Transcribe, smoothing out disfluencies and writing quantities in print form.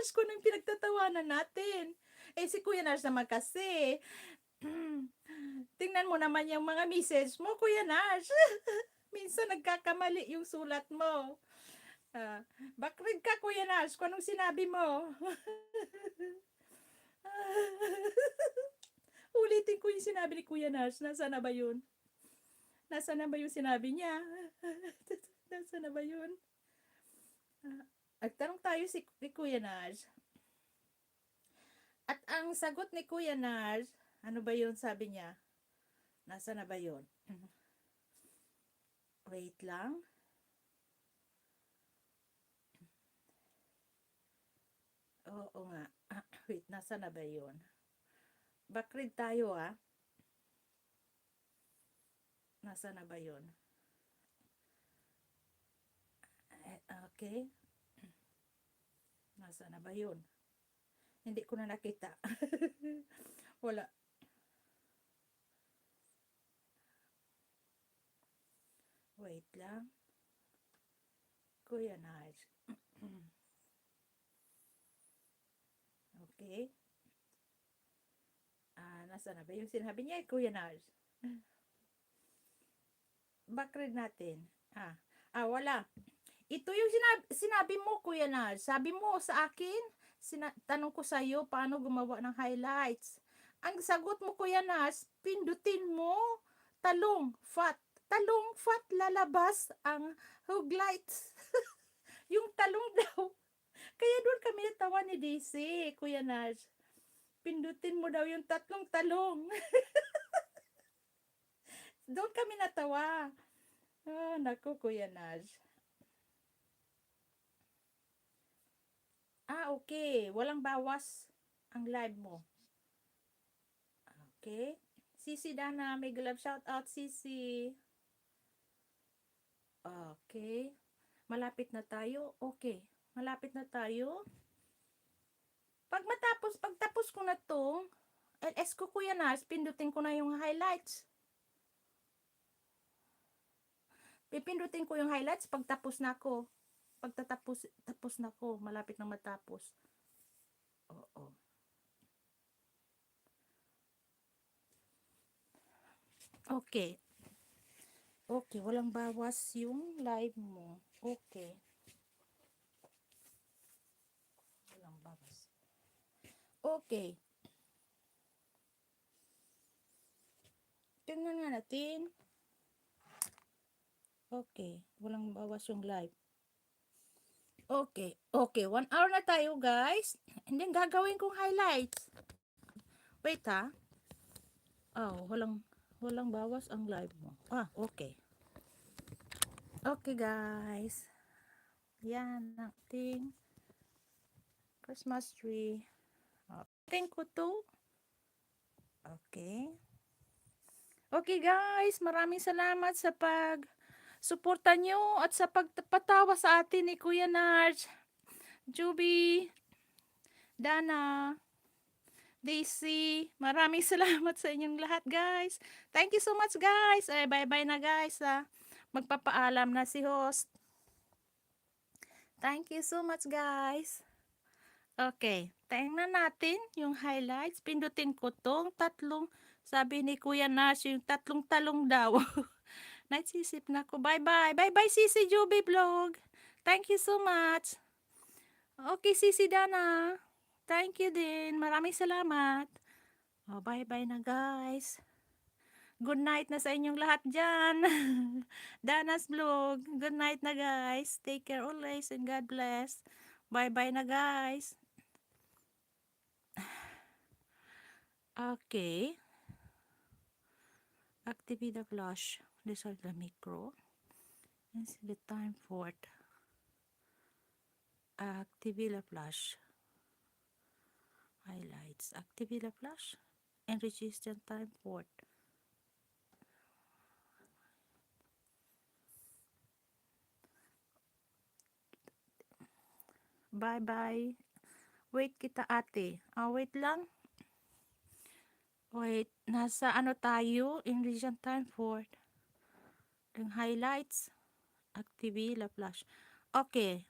Nars, kung anong pinagtatawanan natin. Si Kuya Nars naman kasi, tingnan mo naman yung mga message mo, Kuya Nars. Minsan nagkakamali yung sulat mo. Backread ka, Kuya Nars, kung anong sinabi mo. Ulitin ko yung sinabi ni Kuya Nars. Nasaan na ba yun? Nasaan na ba yung sinabi niya? Nasaan na ba yun? Nagtanong tayo si Kuya Nars. At ang sagot ni Kuya Nars, ano ba yun sabi niya? Nasaan na ba yun? Wait lang. Oo nga. Wait, nasaan na ba yun? Backread tayo Nasaan na ba yun? Okay. Nasaan na ba yun? Hindi ko na nakita. Wala. Wait lang. Kuya Nars. Okay. Nasaan na ba yung sinabi niya, Kuya Nars? Backread natin. Wala. Ito yung sinabi mo, Kuya Nars. Sabi mo sa akin, tanong ko sa iyo paano gumawa ng highlights. Ang sagot mo, Kuya Nars, pindutin mo talong fat. Talong fat lalabas ang highlights. Yung talong daw. Kaya doon kami natawa ni Daisy, Kuya Nars. Pindutin mo daw yung tatlong talong. Doon kami natawa. Naku, Kuya Nars. Okay. Walang bawas ang live mo. Okay. Sisi Dana, may love shout out, Sisi. Okay. Malapit na tayo. Okay. Malapit na tayo. Pagtapos ko na to, LS ko, Kuya Nars, pindutin ko na yung highlights. Pipindutin ko yung highlights pagtapos na ako. Tapos na ako. Malapit na matapos. Oo. Okay. Okay, walang bawas yung live mo. Okay. Walang bawas. Okay. Tingnan nga natin. Okay, walang bawas yung live. Okay, 1 hour na tayo, guys. Hindi, gagawin kong highlights. Wait walang bawas ang live mo. Okay. Okay, guys. Yan ang ating Christmas tree. Thank you to. Okay. Okay, guys. Maraming salamat sa suporta nyo at sa pagpatawa sa atin ni Kuya Nars, Juby, Dana, Daisy. Maraming salamat sa inyong lahat, guys. Thank you so much, guys. Bye-bye na, guys. Magpapaalam na si host. Thank you so much, guys. Okay. Tingnan natin yung highlights. Pindutin ko tong tatlong, sabi ni Kuya Nars, yung tatlong talong daw. Nagsisip na ko. Bye-bye. Bye-bye, Sisi Juby Vlog. Thank you so much. Okay, Sisi Dana. Thank you din. Maraming salamat. Bye-bye na, guys. Good night na sa inyong lahat dyan. Dana's Vlog. Good night na, guys. Take care always and God bless. Bye-bye na, guys. Okay. Activate the flash. These are the micro. And the time for it. Activate the flash. Highlights. Activate the flash. And register time for it. Bye-bye. Wait kita, ate. Wait lang. Wait. Nasa ano tayo? In region time for yung highlights. Activate the flash. Okay.